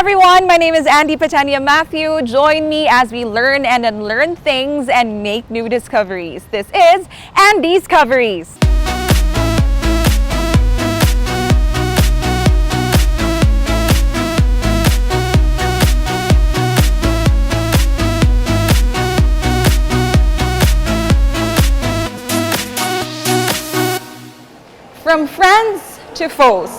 everyone, my name is 𝗠𝘆ście𝗿𝗹𝗹. Join me as we learn and unlearn things and make new discoveries. This is 𝗠𝘆scoveries. From friends to foes,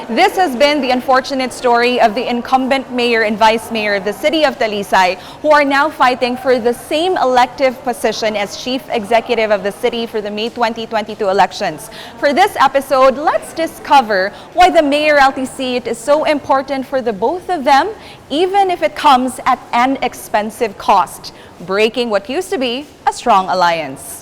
this has been the unfortunate story of the incumbent mayor and vice mayor of the city of Talisay who are now fighting for the same elective position as chief executive of the city for the May 2022 elections. For this episode, let's discover why the mayoralty seat is so important for the both of them, even if it comes at an expensive cost, breaking what used to be a strong alliance.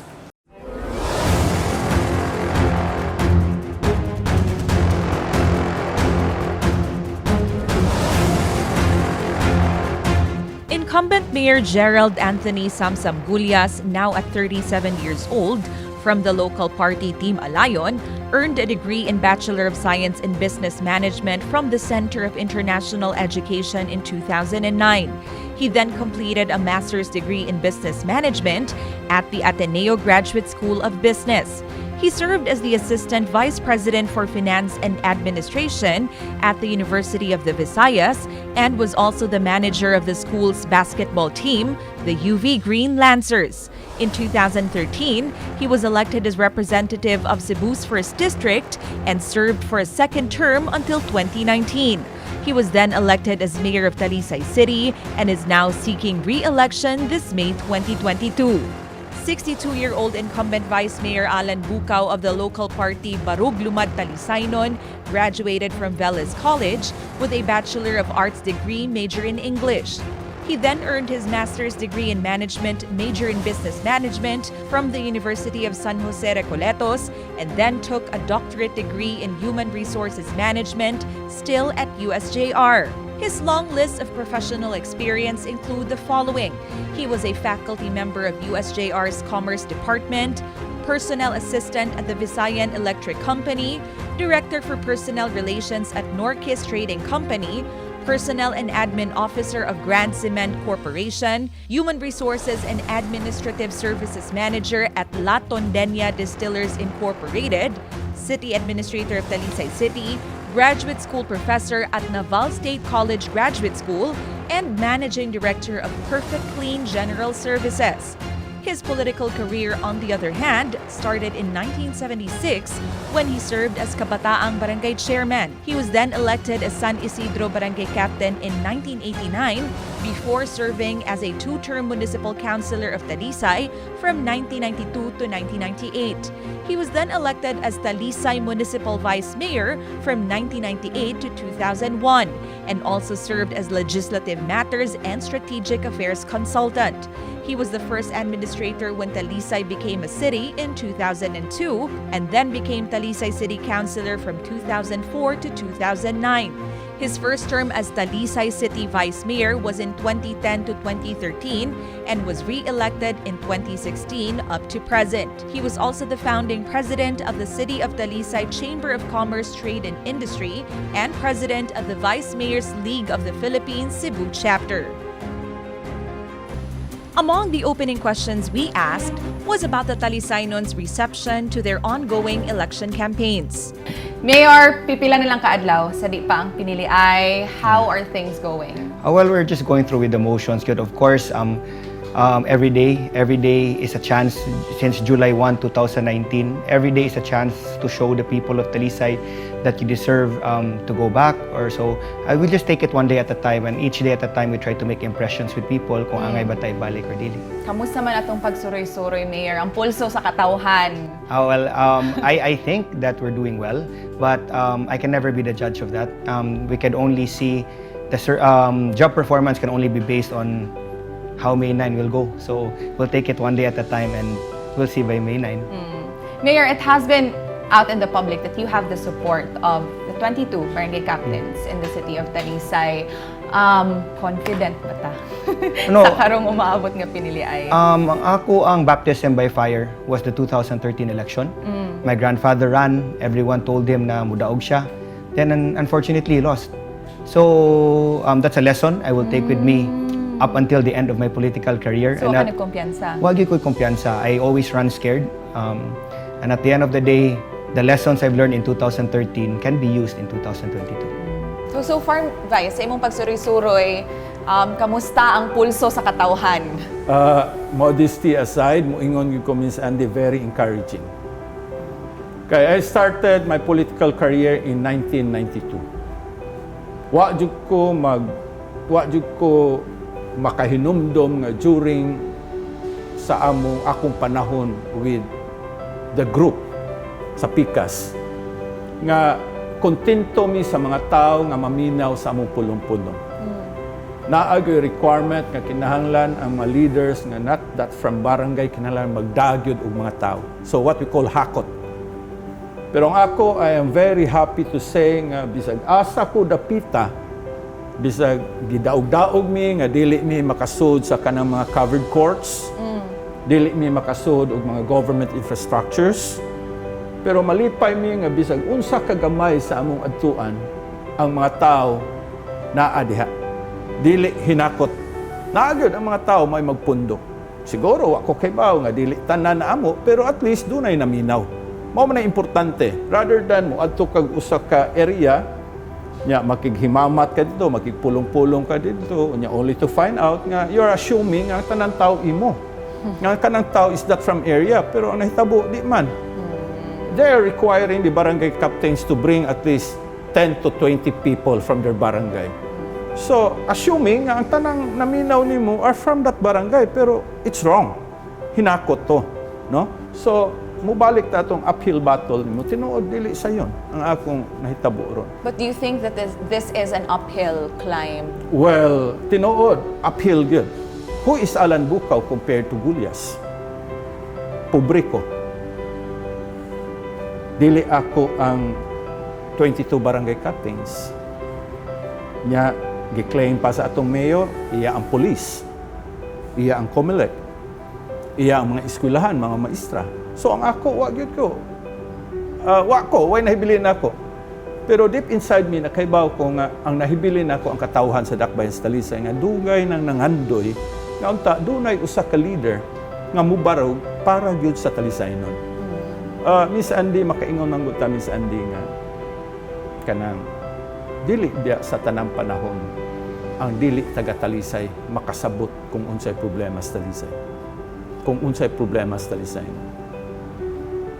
Incumbent Mayor Gerald Anthony Samsam Gullas, now at 37 years old, from the local party Team Alayon, earned a degree in Bachelor of Science in Business Management from the Center of International Education in 2009. He then completed a master's degree in Business Management at the Ateneo Graduate School of Business. He served as the Assistant Vice President for Finance and Administration at the University of the Visayas and was also the manager of the school's basketball team, the UV Green Lancers. In 2013, he was elected as representative of Cebu's 1st District and served for a second term until 2019. He was then elected as mayor of Talisay City and is now seeking re-election this May 2022. 62-year-old incumbent Vice Mayor Alan Bucao of the local party 𝗵𝗺 Talisaynons graduated from Veles College with a Bachelor of Arts degree major in English. He then earned his master's degree in management major in business management from the University of San Jose Recoletos and then took a doctorate degree in human resources management still at USJR. His long list of professional experience include the following. He was a faculty member of USJR's Commerce Department, personnel assistant at the Visayan Electric Company, director for personnel relations at Norquist Trading Company, personnel and admin officer of Grand Cement Corporation, human resources and administrative services manager at La Tondena Distillers Incorporated, city administrator of Talisay City, graduate school professor at Naval State College Graduate School, and managing director of Perfect Clean General Services. His political career, on the other hand, started in 1976 when he served as Kabataang Barangay Chairman. He was then elected as San Isidro Barangay Captain in 1989 before serving as a 2-term municipal councilor of Talisay from 1992 to 1998. He was then elected as Talisay Municipal Vice Mayor from 1998 to 2001 and also served as Legislative Matters and Strategic Affairs Consultant. He was the first administrator when Talisay became a city in 2002 and then became Talisay City Councilor from 2004 to 2009. His first term as Talisay City Vice Mayor was in 2010 to 2013 and was re-elected in 2016 up to present. He was also the founding president of the City of Talisay Chamber of Commerce, Trade and Industry and president of the Vice Mayors League of the Philippines Cebu chapter. Among the opening questions we asked was about the Talisaynons' reception to their ongoing election campaigns. Mayor, pipila na lang kaadlaw sa di pa ang pinili ay, how are things going? Well, we're just going through with the motions. Good, of course, every day is a chance since July 1, 2019. Every day is a chance to show the people of Talisay that you deserve to go back or so. I will just take it one day at a time, and each day at a time we try to make impressions with people kung angay ba tayo balik or dili. Kamusta man atong pagsuroy-suroy, Mayor? Ang pulso sa katawhan. I think that we're doing well, but I can never be the judge of that. We can only see the job performance can only be based on how May 9 will go. So we'll take it one day at a time and we'll see by May 9. Mayor, it has been out in the public that you have the support of the 22 barangay captains in the city of Talisay. Confident ba ta? No. Sa karong umaabot nga pinili ay? Ako ang baptism by fire was the 2013 election. My grandfather ran. Everyone told him na mudaog siya. Then unfortunately he lost. So that's a lesson I will take with me up until the end of my political career. So, ka nagkumpiyansa? Wag ko'y kumpiyansa. I always run scared. And at the end of the day, the lessons I've learned in 2013 can be used in 2022. So far, Vice, sa imong pagsuroy-suroy, kamusta ang pulso sa katawhan? Modesty aside, moingon ko Miss Andy, very encouraging. Kaya I started my political career in 1992. Wa jud ko makahinumdom nga during sa akong panahon with the group sa PICAS nga kontento mi sa mga tao nga maminaw sa among pulong-pulong. Naagay requirement nga kinahanglan ang mga leaders nga not that from barangay kinahanglan magdagyod og mga tao. So what we call hakot. Pero ang ako, I am very happy to say nga bisag asa ko dapita, bisag gidaog-daog mi nga dili mi makasud sa kanang mga covered courts, dili mi makasud og mga government infrastructures. Pero malipay mi nga bisag unsa kagamay sa among adtuan ang mga tao naa diha. Dili hinakot. Naagod ang mga tao may magpundok. Siguro ako kaybaw nga dili tanan na amo, pero at least dunay naminaw. Mao man importante rather than mo adto kag usa ka area nya makighimamat ka dito, makigpulong-pulong ka dito, nya only to find out nga you're assuming nga tanang tao imo. Nga kanang tao is that from area, pero ang nahitabo di man. They are requiring the barangay captains to bring at least 10 to 20 people from their barangay. So, assuming nga ang tanang naminaw nimo are from that barangay, pero it's wrong. Hinakot to, no? So, mubalik ta atong uphill battle nimo, tinuod dili sa yon ang akong nahitabo ron. But do you think that this is an uphill climb? Well, tinuod, uphill gyud. Who is Alan Bucao compared to Gullas? Pobre ko. Dili ako ang 22 barangay captains. Nya, giklaim pa sa atong mayor, iya ang police, iya ang COMELEC, iya ang mga eskwelahan, mga maestra. So ang ako, wag yun ko. Way nahibilin ako. Pero deep inside me, nakaibaw ko nga, ang nahibilin ako ang katawhan sa Dakbayan sa Talisay, nga dugay nang nangandoy, nga unta, dunay usa ka leader, nga mubarog para gyud sa Talisaynon. Miss Andy, makaingon ng guta, Miss Andy, nga kanang dili diya sa tanang panahon ang dili taga Talisay makasabot kung unsay problema sa Talisay. Kung unsay problema sa Talisay.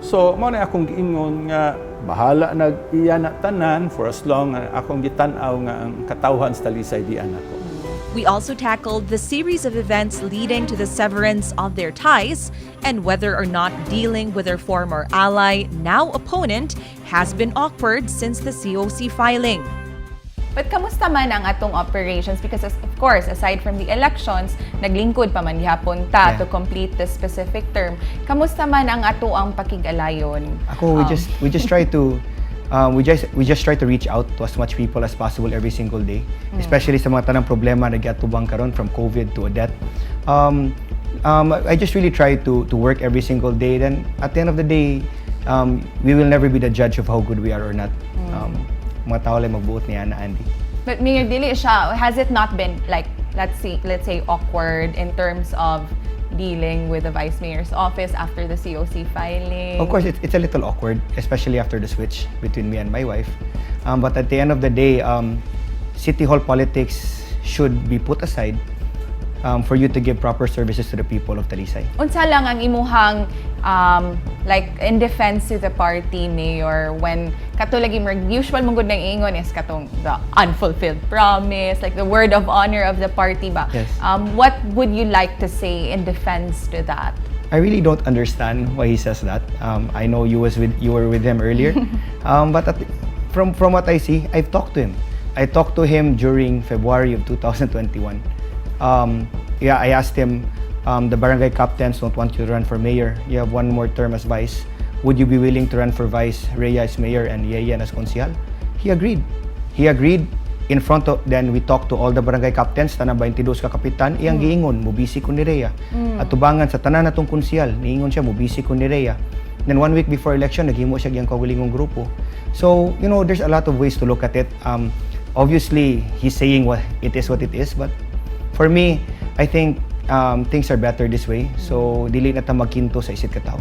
So, mao na akong giingon nga bahala nag-iya na tanan for as long akong gitan-aw nga ang katawhan sa Talisay di ako. We also tackled the series of events leading to the severance of their ties and whether or not dealing with their former ally, now opponent, has been awkward since the COC filing. But kamusta man ang atong operations? Because of course, aside from the elections, naglingkod pa man gihapon ta to complete the specific term. Kamusta man ang ato ang pakig-alayon? Ako, we just try to try to reach out to as much people as possible every single day, especially sa mga tanang problema na giatubang karon from COVID to a death. I just really try to work every single day. Then at the end of the day, we will never be the judge of how good we are or not. Mga tao lang magbuot niya na Andy. But Mayor, dili siya, has it not been like, let's say awkward in terms of dealing with the Vice Mayor's office after the COC filing? Of course, it's a little awkward, especially after the switch between me and my wife. But at the end of the day, City Hall politics should be put aside for you to give proper services to the people of Talisay. Unsa lang ang imuhang like in defense to the party, Mayor, when katulad usual mong good nang ingon is katong the unfulfilled promise, like the word of honor of the party ba? Yes. What would you like to say in defense to that? I really don't understand why he says that. I know you were with him earlier, but from what I see, I've talked to him. I talked to him during February of 2021. I asked him, the barangay captains don't want you to run for mayor. You have one more term as vice. Would you be willing to run for vice, Rhea as mayor, and Yeyan as konsehal? He agreed. He agreed in front of, then we talked to all the barangay captains, tanang 22 ka kapitan, iyang giingon, mubisi ko ni Rhea. At tubangan sa tanan natong konsehal, niingon siya, mubisi ko ni Rhea. Then 1 week before election, naghimo siya giyang kawilingong grupo. So, there's a lot of ways to look at it. obviously he's saying what it is, but for me, I think things are better this way. So dili na ta magkinto sa isit katao.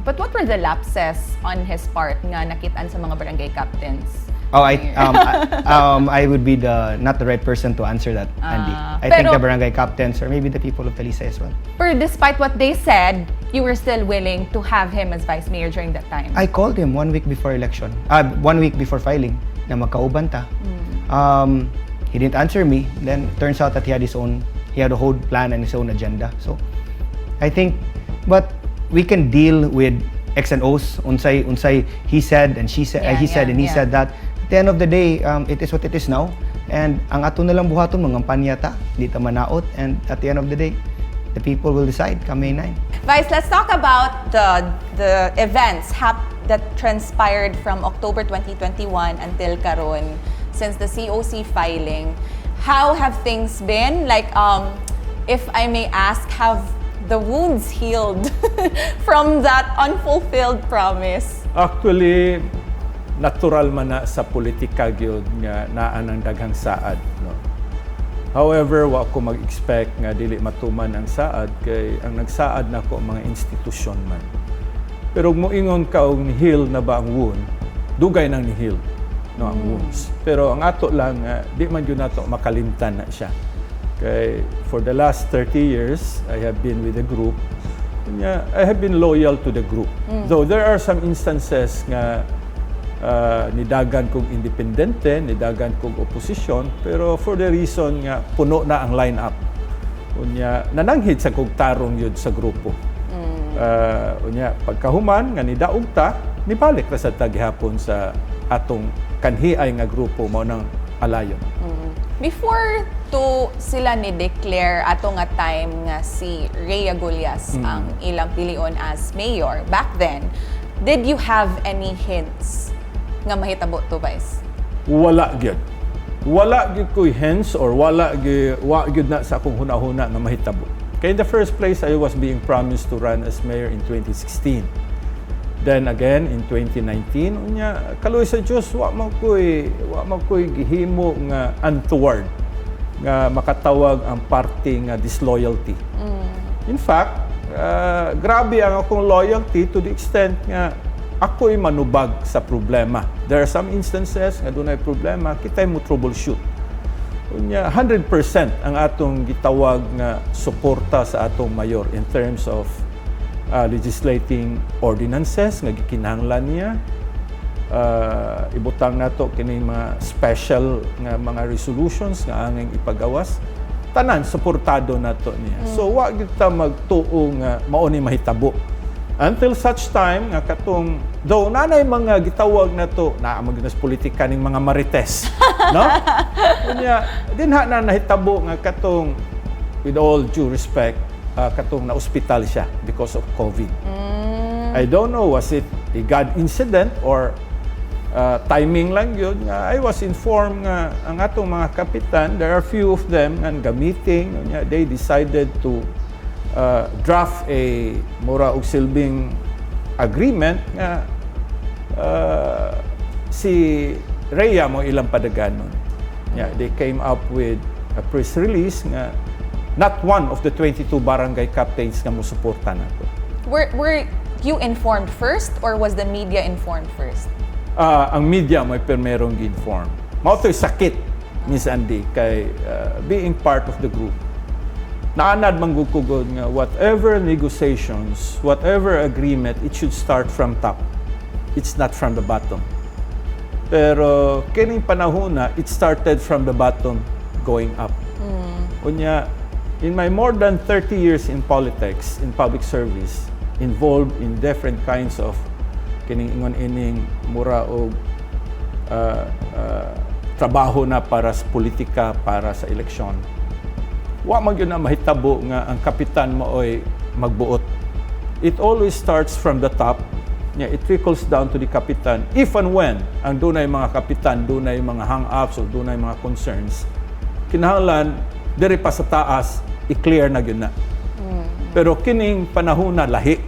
But what were the lapses on his part nga nakitaan sa mga barangay captains? Oh, I would be not the right person to answer that, Andy. I think the barangay captains or maybe the people of Talisay as well. But despite what they said, you were still willing to have him as vice mayor during that time. I called him 1 week before election. 1 week before filing na magkauban ta. He didn't answer me. Then turns out that he had a whole plan and his own agenda. So I think, but we can deal with X and O's. Unsay he said and she said, he said and he said that. At the end of the day, it is what it is now. And ang ato na lang buhaton mga panyata, di ta manaot. And at the end of the day, the people will decide come May 9. Vice, let's talk about the events that transpired from October 2021 until karon, since the COC filing. How have things been? Like, if I may ask, have the wounds healed from that unfulfilled promise? Actually, natural man na sa politika gyud nga naa ng daghang saad, no. However, wa ko mag-expect nga dili matuman ang saad kay ang nagsaad nako mga institusyon man. Pero moingon ka og ni-heal na ba ang wound, dugay nang ni-heal no ang wounds. Pero ang ato lang di man gyud nato makalimtan na siya. Kay for the last 30 years I have been with the group. I have been loyal to the group. Though there are some instances nga nidagan kong independente, nidagan kong oposisyon, pero for the reason nga puno na ang lineup. Unya nananghid sa kog tarong yun sa grupo. Unya pagkahuman nga nidaog ta, nibalik ra sa tagihapon sa atong kanhiay nga grupo mao nang alayon. Before to sila ni declare ato nga time nga si Rhea Gullas ang ilang pilion as mayor back then, did you have any hints nga mahitabo to, Vice? Wala gyud. Wala gyud ko'y hints or wala gyud na sa akong hunahuna nga mahitabo. Kay in the first place, I was being promised to run as mayor in 2016. Then again, in 2019, unya kaloy sa Diyos, wa man ko'y gihimo nga untoward nga makatawag ang party nga disloyalty. In fact, grabe ang akong loyalty to the extent nga ako'y manubag sa problema. There are some instances nga dunay problema, kita'y mo troubleshoot. Unya 100% ang atong gitawag nga suporta sa atong mayor in terms of legislating ordinances nga gikinahanglan niya. Ibutang nato kini mga special nga mga resolutions nga anging ipagawas. Tanan suportado nato niya. So wa gyud ta magtuo nga mao ni mahitabo. Until such time nga katong though nanay mga gitawag nato na magnas politika ning mga marites, no? Unya dinha na nahitabo nga katong with all due respect katong na ospital siya because of COVID. I don't know, was it a God incident or timing lang yun nga I was informed nga ang atong mga kapitan, there are few of them nga meeting, they decided to draft a mura og silbing agreement nga si Rhea mo ilang padaganon. They came up with a press release nga not one of the 22 barangay captains nga mo suporta nato. Were you informed first or was the media informed first? Ang media may permerong gi-inform. Mao to'y sakit, Miss Andy, kay being part of the group. Naanad manggugugod nga whatever negotiations, whatever agreement, it should start from top. It's not from the bottom. Pero kining panahona, it started from the bottom going up. Unya, in my more than 30 years in politics, in public service, involved in different kinds of kining ingon ining mura og trabaho na para sa politika, para sa eleksyon. Wa man gyud na mahitabo nga ang kapitan mo oy magbuot. It always starts from the top. It trickles down to the kapitan. If and when ang dunay mga kapitan, dunay mga hang-ups o dunay mga concerns, kinahanglan diri pa sa taas i-clear na gyud na. Pero kining panahon na lahi.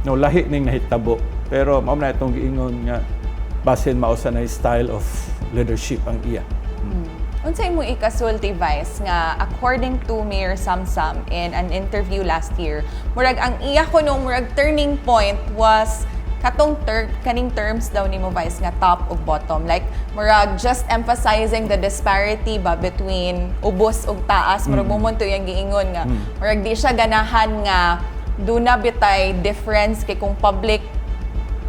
No, lahi ning nahitabo. Pero mao na itong giingon nga basin mao sa na style of leadership ang iya. Unsay mo ikasulti, Vice, nga according to Mayor Samsam in an interview last year, murag ang iya ko nung murag turning point was katong kaning terms daw nimo, Vice, nga top ug bottom. Like murag just emphasizing the disparity ba between ubos ug taas. Murag mumonto yung giingon nga murag di siya ganahan nga duna bitay difference kay kung public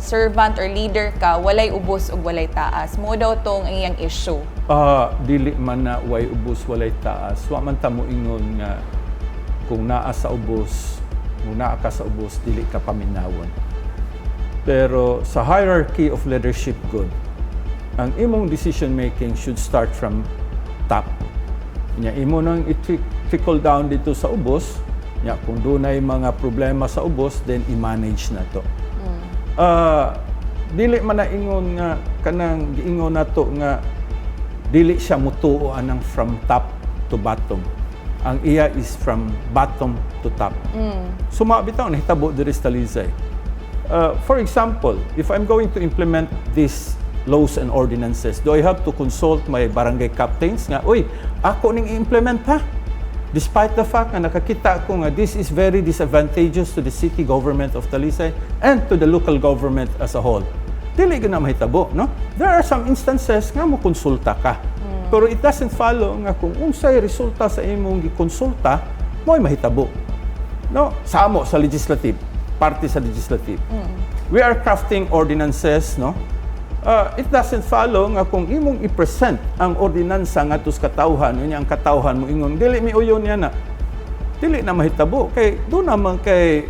servant or leader ka, walay ubos ug walay taas. Mo daw tong ang iyang issue. Dili man na way ubos walay taas. Wa man ta mo ingon nga kung naa sa ubos, kung naa ka sa ubos, dili ka paminawon. Pero sa hierarchy of leadership good, ang imong decision making should start from top. Nya imo nang i-trickle down dito sa ubos, nya kung dunay mga problema sa ubos, then i-manage na to. Dili man na ingon nga kanang giingon nato nga dili siya mutuo anang from top to bottom. Ang iya is from bottom to top. Sumabitaw na hitabo diri sa Talisay. For example, if I'm going to implement these laws and ordinances, do I have to consult my barangay captains nga, uy, ako ning i-implement ha? Despite the fact na nakakita ko nga this is very disadvantageous to the city government of Talisay and to the local government as a whole. Dili ka na mahitabo, no? There are some instances nga mo konsulta ka. Pero it doesn't follow nga kung unsay resulta sa imong gikonsulta, mo'y mahitabo. No? Samo sa legislative, parte sa legislative. We are crafting ordinances, no? It doesn't follow nga kung imong i-present ang ordinansa nga tus katawhan, unya ang katawhan mo ingon dili mi uyon yan na. Dili na mahitabo kay do naman kay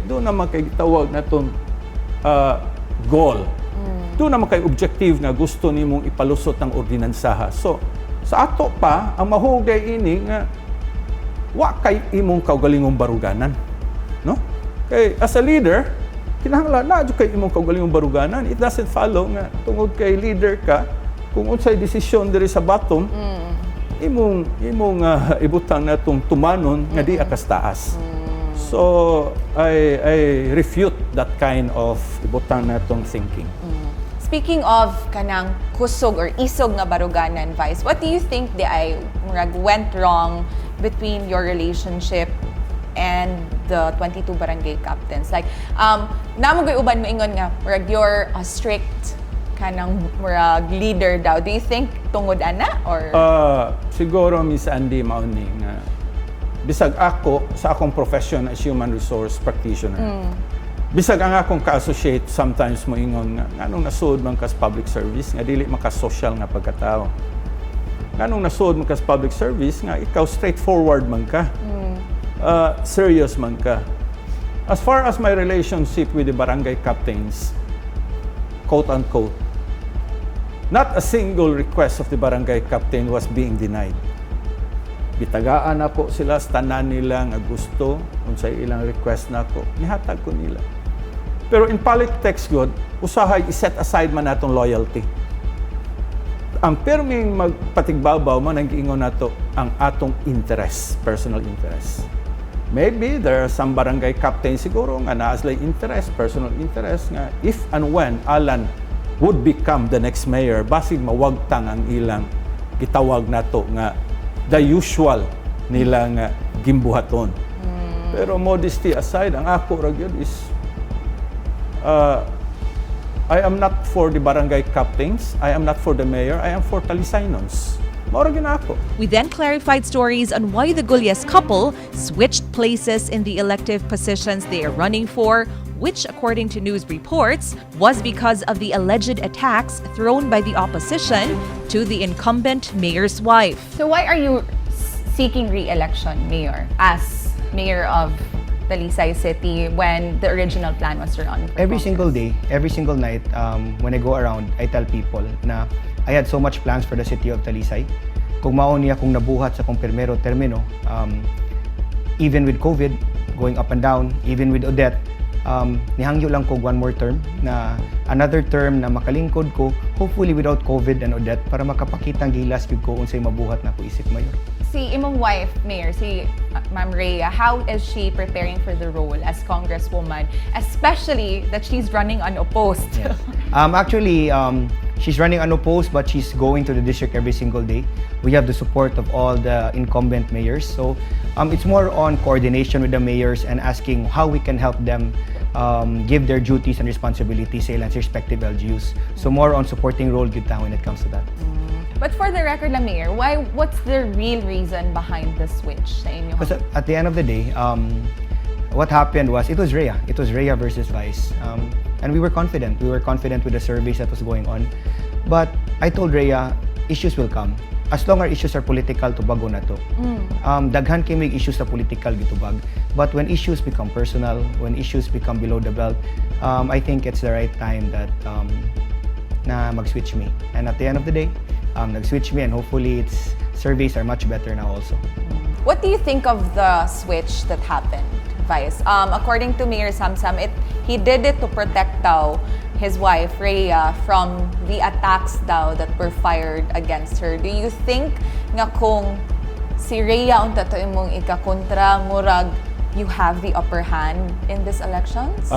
gitawag naton goal. Do naman kay objective nga gusto nimong ipalusot ang ordinansaha. So sa ato pa ang mahugay ini nga wa kay imong kaugalingong baruganan, no? Kay as a leader kinahanglan na jud kay imong kaugalingong baruganan. It doesn't follow nga tungod kay leader ka kung unsay desisyon diri sa bottom imong ibutang natong tumanon nga di akas taas. So I refute that kind of ibutang natong thinking. Speaking of kanang kusog or isog nga baruganan, Vice, what do you think went wrong between your relationship and the 22 barangay captains? Like, namo gay uban mo ingon nga, murag you're a strict kanang murag leader daw. Do you think tungod ana or? Siguro Miss Andy mauni nga bisag ako sa akong profession as human resource practitioner. Bisag ang akong ka-associate sometimes mo ingon nga nganong nasud man kas public service nga dili maka-social nga pagkatao. Nganong nasud man kas public service nga ikaw straightforward man ka. Serious man ka. As far as my relationship with the barangay captains, quote-unquote, not a single request of the barangay captain was being denied. Bitagaan ako sila sa tanan nila nga gusto, unsay ilang request na ako, nihatag ko nila. Pero in politics good, usahay i-set aside man natong loyalty. Ang perming magpatigbabaw man ang giingon nato ang atong interest, personal interest. Maybe there are some barangay captains siguro nga naaslay interest, personal interest nga if and when Alan would become the next mayor, basig mawagtang ang ilang gitawag nato nga the usual nila nga gimbuhaton. Pero modesty aside, ang ako ra gyud is I am not for the barangay captains, I am not for the mayor, I am for Talisaynons. We then clarified stories on why the Gullas couple switched places in the elective positions they are running for, which, according to news reports, was because of the alleged attacks thrown by the opposition to the incumbent mayor's wife. So why are you seeking re-election, Mayor, as mayor of Talisay City when the original plan was to run? Every single day, every single night, when I go around, I tell people na I had so much plans for the city of Talisay. Kung mauni akong nabuhat sa kong primero termino, even with COVID, going up and down, even with Odette, nihangyo lang ko one more term, na another term na makalingkod ko, hopefully without COVID and Odette, para makapakitang gilas yun ko unsay mabuhat na ko isip mayor. Si imong wife, Mayor, si Ma'am Rhea, how is she preparing for the role as Congresswoman, especially that she's running unopposed? Yes. Actually, she's running unopposed, but she's going to the district every single day. We have the support of all the incumbent mayors. So it's more on coordination with the mayors and asking how we can help them give their duties and responsibilities sa ilang respective LGUs. So more on supporting role gyud ta when it comes to that. But for the record lang, Mayor, what's the real reason behind the switch sa inyo? Because at the end of the day, what happened was it was Rhea. It was Rhea versus Vice. And we were confident. We were confident with the surveys that was going on. But I told Rhea, issues will come. As long as issues are political, tubago na to. Daghan kay may issues sa political gitubag. But when issues become personal, when issues become below the belt, I think it's the right time that na mag-switch me. And at the end of the day, nag-switch me, and hopefully its surveys are much better now also. What do you think of the switch that happened, Vice? According to Mayor Samsam, he did it to protect daw his wife, Rhea, from the attacks daw that were fired against her. Do you think nga kung si Rhea ang tatoy mong ikakontra, murag, you have the upper hand in these elections?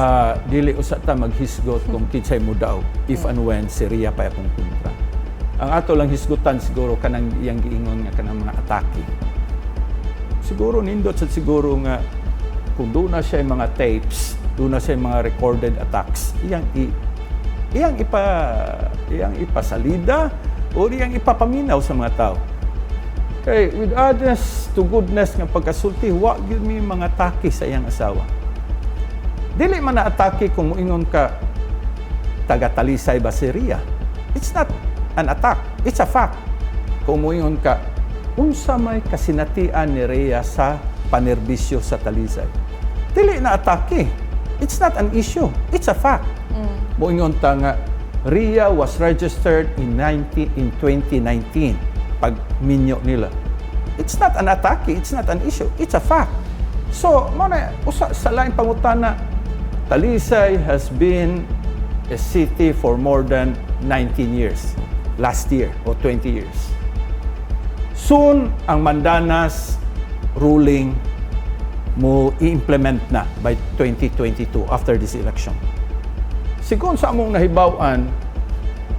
Dili usa ta maghisgot kung kinsay mo daw if and when si Rhea pa akong kontra. Ang ato lang hisgutan siguro kanang iyang giingon nga kanang mga atake. Siguro nindot sa siguro nga kung doon na siya yung mga tapes, doon na siya yung mga recorded attacks, iyang ipasalida o iyang ipapaminaw sa mga tao. Kay with honest to goodness nga pagkasulti, wa gyud mi mga atake sa iyang asawa. Dili man na atake kung moingon ka taga Talisay ba si Rhea. It's not an attack, it's a fact. Kung moingon ka, unsa may kasinatian ni Rhea sa panerbisyo sa Talisay. Dili na atake. It's not an issue. It's a fact. Moingon ta nga, Rhea was registered in 2019 pag minyo nila. It's not an atake. It's not an issue. It's a fact. So, usa sa laing pangutana, Talisay has been a city for more than 19 years. Last year or 20 years. Soon, ang Mandanas ruling mo i-implement na by 2022 after this election. Sigon sa among nahibaw-an,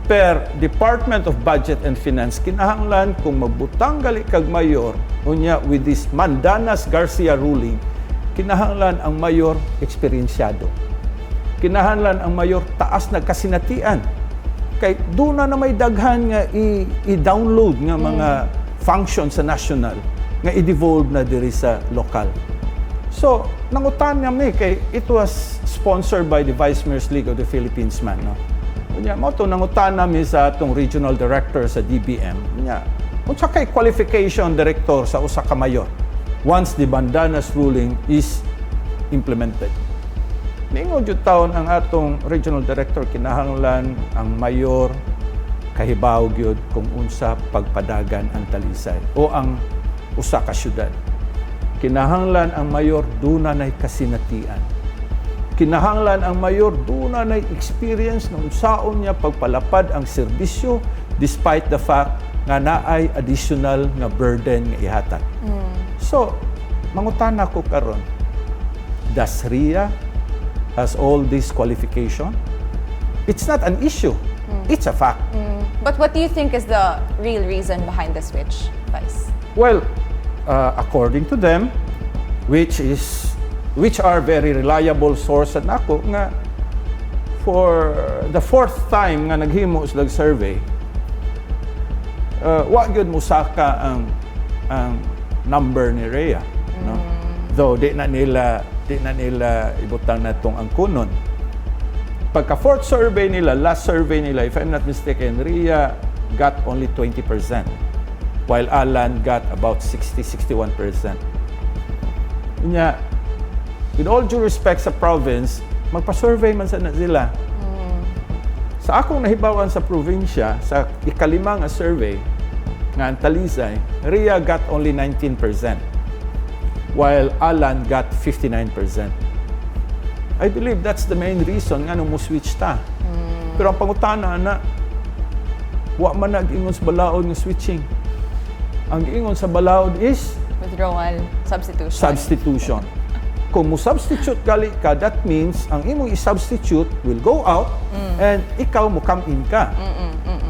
per Department of Budget and Finance, kinahanglan kung magbutang gali kag mayor, unya with this Mandanas Garcia ruling, kinahanglan ang mayor eksperyensyado. Kinahanglan ang mayor taas na kasinatian. Kay doon na may daghan nga i-download nga mga function sa national nga i-devolve na diri sa local. So, nangutan niya mi kay it was sponsored by the Vice Mayor's League of the Philippines man, no. Unya mo to nangutan nami sa atong regional director sa DBM. Unya, unsa kay qualification director sa usa ka mayor once the Mandanas ruling is implemented. Ningon jud taon ang atong regional director kinahanglan ang mayor kahibaw gyud kung unsa pagpadagan ang Talisay o ang usa ka syudad. Kinahanglan ang mayor dunay kasinatian. Kinahanglan ang mayor dunay experience ng unsaon niya pagpalapad ang serbisyo despite the fact nga naay additional nga burden nga ihatag. So, mangutana ko karon, does Rhea has all this qualification? It's not an issue. It's a fact. But what do you think is the real reason behind the switch, Vice? Well, according to them, which are very reliable source at nako nga for the fourth time nga naghimo sila survey, wa gyud musaka ang number ni Rhea, no? Though di na nila ibutang na itong angkunon. Pagka fourth survey nila, last survey nila, if I'm not mistaken, Rhea got only 20%, while Alan got about 60-61%. Kanya, with all due respect sa province, magpa-survey man sana sila. Sa akong nahibawan sa probinsya, sa ikalimang survey, nga ang Talisay, Rhea got only 19%. While Alan got 59%. I believe that's the main reason nga nung mo-switch ta. Pero ang pangutana na, wa man nag-ingon sa balaod ng switching. Ang giingon sa balaod is Withdrawal, substitution. Substitution. Kung mo-substitute gali ka, that means ang imong i-substitute will go out and ikaw mo come in ka.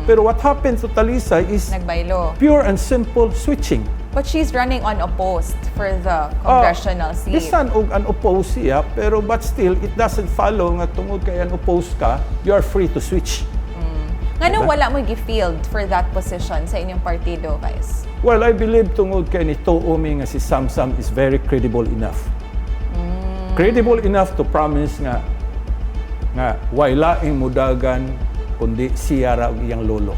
Pero what happened to Talisay is Nagbaylo. pure and simple switching. But she's running unopposed for the congressional seat. Bisan og unopposed siya, pero but still, it doesn't follow nga tungod kay unopposed ka, you are free to switch. Ngano wala mo gi-field for that position sa inyong partido, guys? Well, I believe tungod kay ni 𝗀𝗺𝗻 nga si Samsam is very credible enough. Credible enough to promise nga wala ing mudagan kundi siya ra og iyang lolo.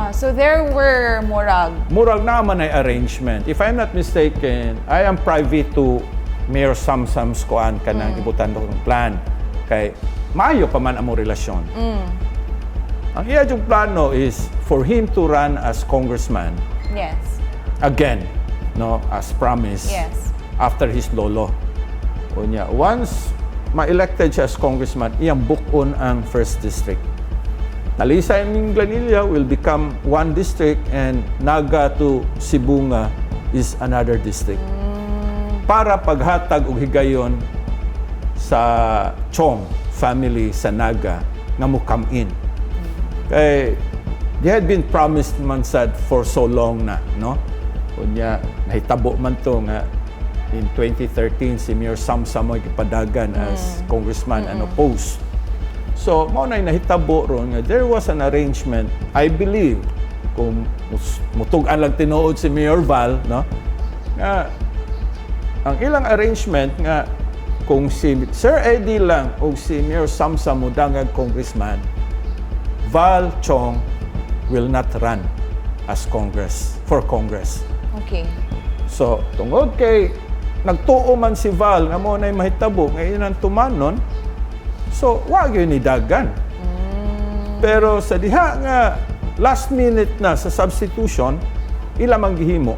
So there were Murag naman ay arrangement. If I'm not mistaken, I am privy to Mayor Samsam's kuan kanang ibutan kong plan. Kay maayo pa man amo relasyon. Ang iya yung plano is for him to run as congressman. Yes. Again, no, as promised. Yes. After his lolo. Unya, once ma-elected siya as congressman, iyang bukon ang 1st district. Talisay and Glanilla will become one district and Naga to Cebu nga is another district. Para paghatag og higayon sa Chong family sa Naga nga mo come in. Kay they had been promised man sad for so long na, no? Kunya nahitabo man to nga in 2013 si Mayor Samsam ay gipadagan as congressman unopposed. So, mao na nahitabo ron nga there was an arrangement, I believe, kung mutug-an lang tinuod si Mayor Val, no? Nga ang ilang arrangement nga kung si Sir Eddie lang o si Mayor Samsam mudangag congressman, Val Chong will not run as for Congress. Okay. So, tungod kay nagtuo man si Val nga mo na mahitabo ngayon ang tumanon, so wag yun nidagan. Pero sa diha nga last minute na sa substitution, ila mang gihimo.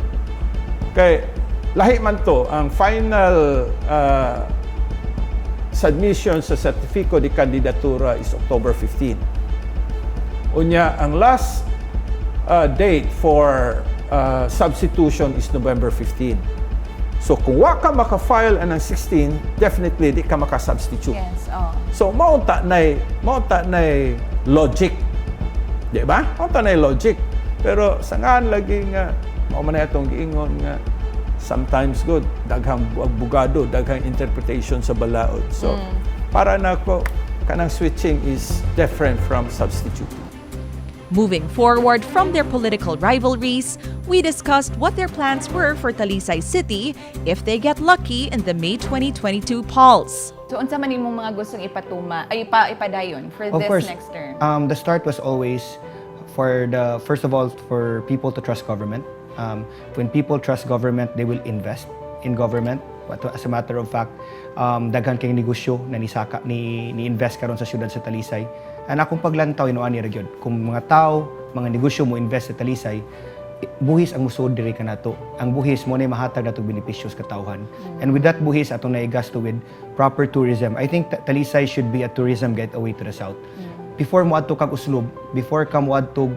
Kay lahi man to ang final submission sa Certifico de Candidatura is October 15. Unya ang last date for substitution is November 15. So kung wa ka maka-file anang 16, definitely di ka maka-substitute. Yes, So maunta na logic. Di ba? Maunta na logic. Pero sa ngaan lagi nga mao man atong giingon nga sometimes good daghang bugado, daghang interpretation sa balaod. So para nako kanang switching is different from substitute. Moving forward from their political rivalries, we discussed what their plans were for Talisay City if they get lucky in the May 2022 polls. So, unsa man imong mga gustong ipadayon for Of this course, next term? The start was always first of all, for people to trust government. When people trust government, they will invest in government. But as a matter of fact, daghan kay negosyo na ni-invest karon sa syudad sa Talisay. Ang akong paglantaw inuani ra gyud kung mga tao, mga negosyo mo invest sa Talisay, buhis ang musod diri kanato. Ang buhis mo na mahatag nato benepisyo sa katawhan. And with that buhis atong naigasto with proper tourism. I think Talisay should be a tourism gateway to the south. Before mo adto kag Uslob, before ka mo adtog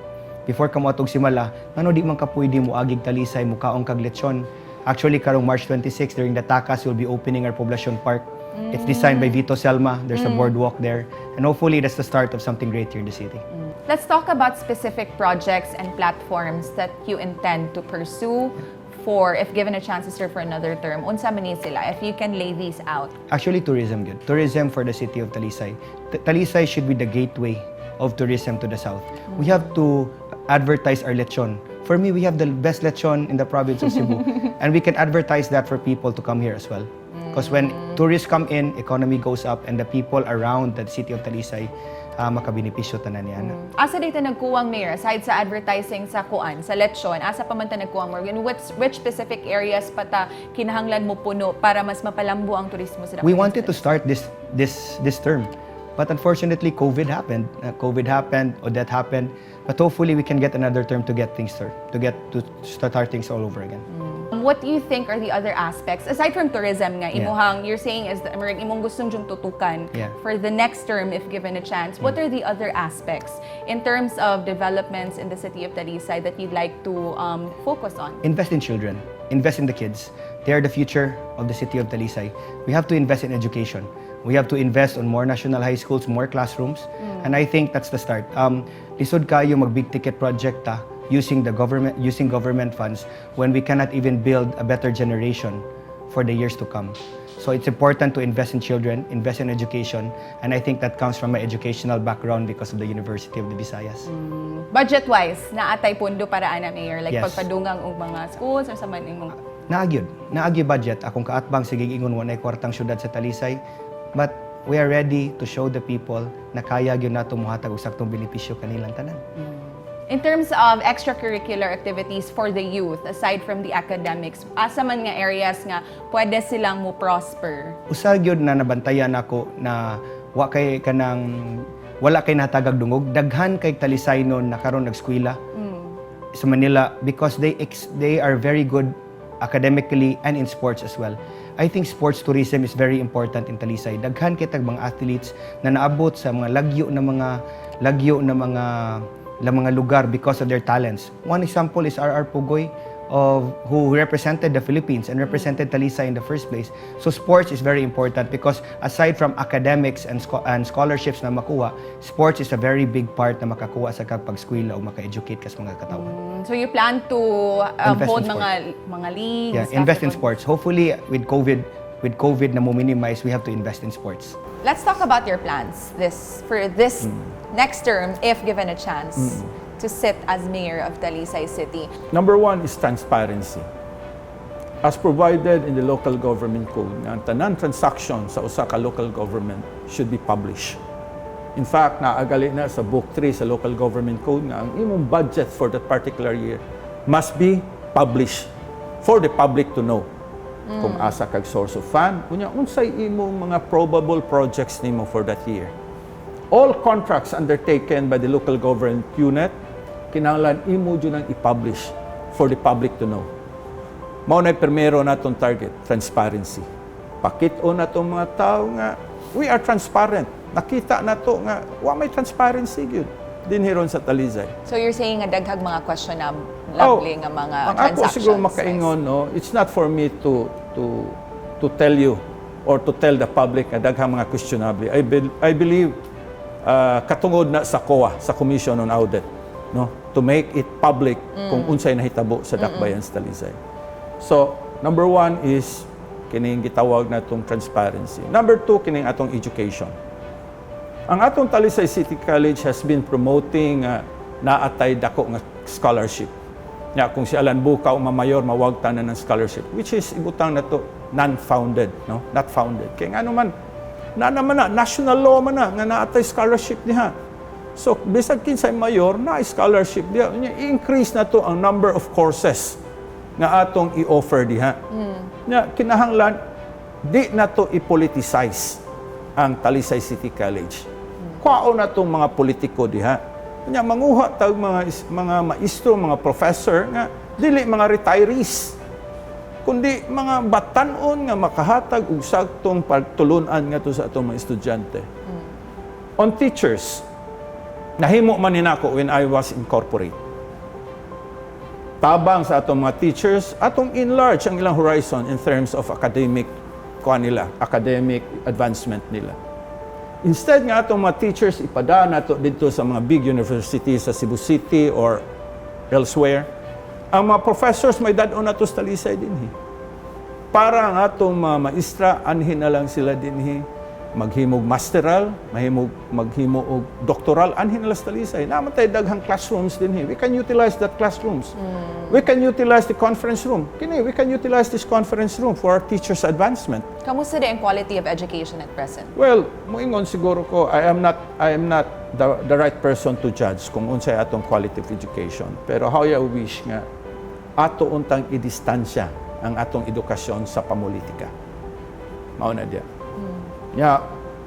Simala, ano di man ka pwede mo agig Talisay mo kaong kag lechon. Actually karong March 26 during the Takas we'll be opening our Poblacion Park. It's designed by Vito Selma. There's a boardwalk there. And hopefully that's the start of something great here in the city. Let's talk about specific projects and platforms that you intend to pursue for, if given a chance to serve for another term. Unsa man ni sila, if you can lay these out? Actually, tourism good. Tourism for the city of Talisay. Talisay should be the gateway of tourism to the south. We have to advertise our lechon. For me, we have the best lechon in the province of Cebu. And we can advertise that for people to come here as well. Because when tourists come in, economy goes up, and the people around the city of Talisay makabenepisyo tanan niya. Asa dito nagkuwang, Mayor, aside sa advertising sa kuan, sa lechon, asa pa man ta nagkuwang, Morgan? Which specific areas pa ta kinahanglan mo puno para mas mapalambo ang turismo sa We wanted to start this term. But unfortunately, COVID happened. Odette happened. But hopefully, we can get another term to get things to start things all over again. What do you think are the other aspects, aside from tourism nga, imuhang, you're saying is that imong gustong jung tutukan for the next term if given a chance. What are the other aspects in terms of developments in the city of Talisay that you'd like to focus on? Invest in children. Invest in the kids. They are the future of the city of Talisay. We have to invest in education. We have to invest on more national high schools, more classrooms, and I think that's the start. Lisod kayo mag big ticket project using government funds when we cannot even build a better generation for the years to come. So it's important to invest in children, invest in education, and I think that comes from my educational background because of the University of the Visayas. Budget-wise, naatay pundo para ana Mayor? Like Yes. pagpadungang og mga schools or sa man imong... Naagyo budget. Akong kaatbang sige ingon wanay kwartang syudad sa Talisay, but we are ready to show the people na kaya gyud nato mohatag og saktong benepisyo kanilang tanan. In terms of extracurricular activities for the youth, aside from the academics, asa man nga areas nga pwede silang mo prosper? Usa gyud na nabantayan ako na wala kay natagag dungog, daghan kay Talisaynon na karon nag-eskwela sa Manila because they are very good academically and in sports as well. I think sports tourism is very important in Talisay. Daghan kay tag mga athletes na naabot sa mga lagyo na mga lugar because of their talents. One example is R.R. Pugoy who represented the Philippines and represented Talisay in the first place. So sports is very important because aside from academics and scholarships na makuha, sports is a very big part na makakuha sa pag-eskwela o maka-educate kas mga katawan. So you plan to Invest hold in mga leagues? Yeah, invest in sports. Hopefully with COVID na mo minimize, we have to invest in sports. Let's talk about your plans for this next term, if given a chance to sit as mayor of Talisay City. Number one is transparency. As provided in the local government code, ang tanan transaction sa usa ka local government should be published. In fact, naagali na sa Book 3 sa local government code nga ang imong budget for that particular year must be published for the public to know. Kung asa kag source of fund, unsay imong mga probable projects nimo for that year. All contracts undertaken by the local government unit, kinahanglan imo jud nang i-publish for the public to know. Mao na primero natong target, transparency. Pakit-on natong mga tao nga we are transparent. Nakita nato nga wa may transparency gyud dinhiron sa Talisay. So you're saying nga daghag mga questionable nga mga ang transactions? ako siguro makaingon, no, it's not for me to tell you or to tell the public na daghang mga questionable. I believe katungod na sa COA, sa Commission on Audit, no, to make it public kung unsay nahitabo sa dakbayan sa Talisay. So, number one is kining gitawag natong transparency. Number two, kining atong education. Ang atong Talisay City College has been promoting naatay dako nga scholarship. Nya kung si Alan Bucao mamayor mawagtan na ng scholarship, which is ibutang nato non-founded, no, not founded. Kay ngano man national law man na nga naatay scholarship diha. So bisag kinsay mayor na scholarship diha, i-increase nato ang number of courses nga atong i-offer diha. Nya kinahanglan di nato i-politicize ang Talisay City College. Kwao na itong mga politiko diha. Kanya manguha tag mga maestro, mga professor nga dili mga retirees, kundi mga batanon nga makahatag og saktong pagtulunan ngadto sa atong mga estudyante. On teachers, nahimo man ninako when I was in corporate. Tabang sa atong mga teachers, atong enlarge ang ilang horizon in terms of academic academic advancement nila. Instead nga atong mga teachers ipadaan nato dito sa mga big universities sa Cebu City or elsewhere, ang mga professors may dadon nato sa Talisay dinhi. Para ang atong mga maestra anhin na lang sila dinhi, maghimog masteral, maghimo og doctoral anhin na lang sa Talisay. Naman tayo daghang classrooms dinhi. We can utilize that classrooms. We can utilize the conference room. We can utilize this conference room for our teachers' advancement. Kamusta din ang quality of education at present? Well, moingon siguro ko, I am not the right person to judge kung unsay atong quality of education. Pero how I wish nga ato untang i-distansya ang atong edukasyon sa pamulitika. Mao na diya.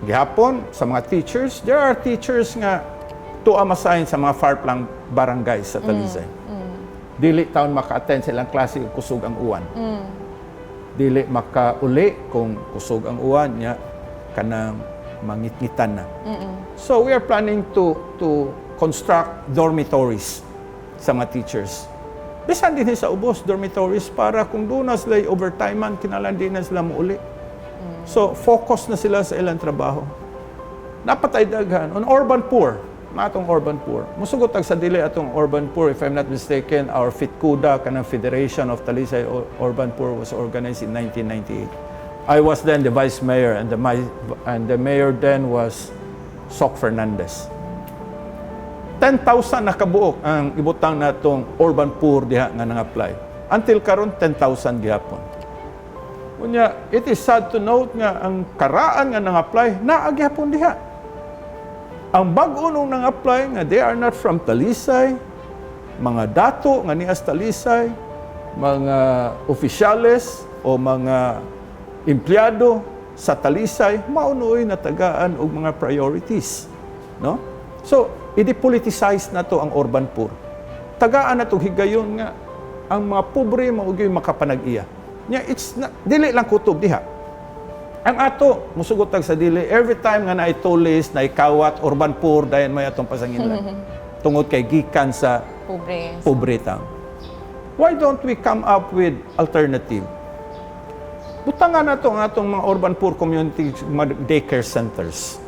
Gihapon sa mga teachers, there are teachers nga tuwa masahin sa mga far-flung barangays sa Talisay. Dili taon maka-attend sa ilang klase kung kusog ang uwan. Dili makauli kung kusog ang uwan niya kanang mangitngitan na. So we are planning to construct dormitories sa mga teachers bisan din sa ubos dormitories para kung doon na sila overtime man, kinalan din na sila muuli. So, focus na sila sa ilang trabaho. Napatay daghan. On urban poor, matong urban poor. Musugot sa dili atong urban poor, if I'm not mistaken, our FITCUDA, kanang Federation of Talisay Urban Poor was organized in 1998. I was then the vice mayor and the mayor then was Soc Fernandez. 10,000 na kabuok ang ibutang natong urban poor diha nga nang-apply. Until karon 10,000 gihapon. Unya, it is sad to note nga ang karaan nga nang-apply naa gihapon diha. Ang bag-o nung nang-apply nga they are not from Talisay, mga dato nga nias Talisay, mga opisyales o mga empleyado sa Talisay, maunoy na tagaan og mga priorities. No? So, i-depoliticize na to ang urban poor. Tagaan na to higayon nga ang mga pobre maugyoy makapanag-iya. Nya, it's not, dili lang kutob diha. Ang ato, musugotag sa dili, every time nga na itolis, na ikawat, urban poor, dayan may atong pasanginlan. Tungod kay gikan sa pobre tang. Why don't we come up with alternative? Butangan na to ang atong mga urban poor community daycare centers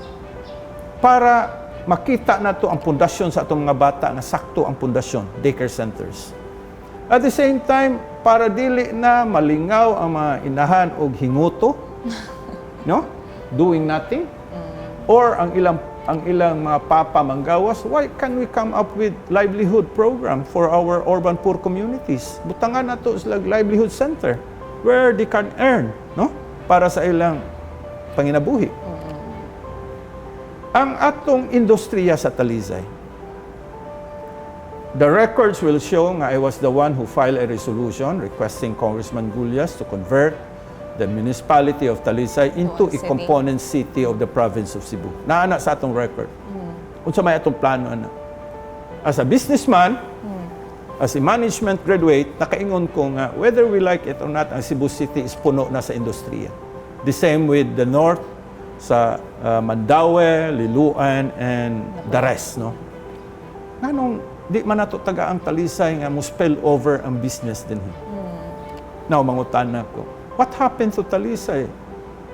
para makita na to ang pundasyon sa atong mga bata nga sakto ang pundasyon, daycare centers. At the same time, para dili na malingaw ang mga inahan og hinguto, no? Doing nothing. Or ang ilang mga papa manggawas, why can we come up with livelihood program for our urban poor communities? Butangan na to sila livelihood center where they can earn, no? Para sa ilang panginabuhi. Ang atong industriya sa Talisay, the records will show nga I was the one who filed a resolution requesting Congressman Gullas to convert the municipality of Talisay into a component city of the province of Cebu. Naana sa atong record. Unsa may atong plano ana. As a businessman, as a management graduate, nakaingon ko nga whether we like it or not, ang Cebu City is puno na sa industriya. The same with the north, sa Mandaue, Liloan, and the rest, no? Nganong di man nato taga ang Talisay nga mo spill over ang business din. Now, mangutan na ko, what happened to Talisay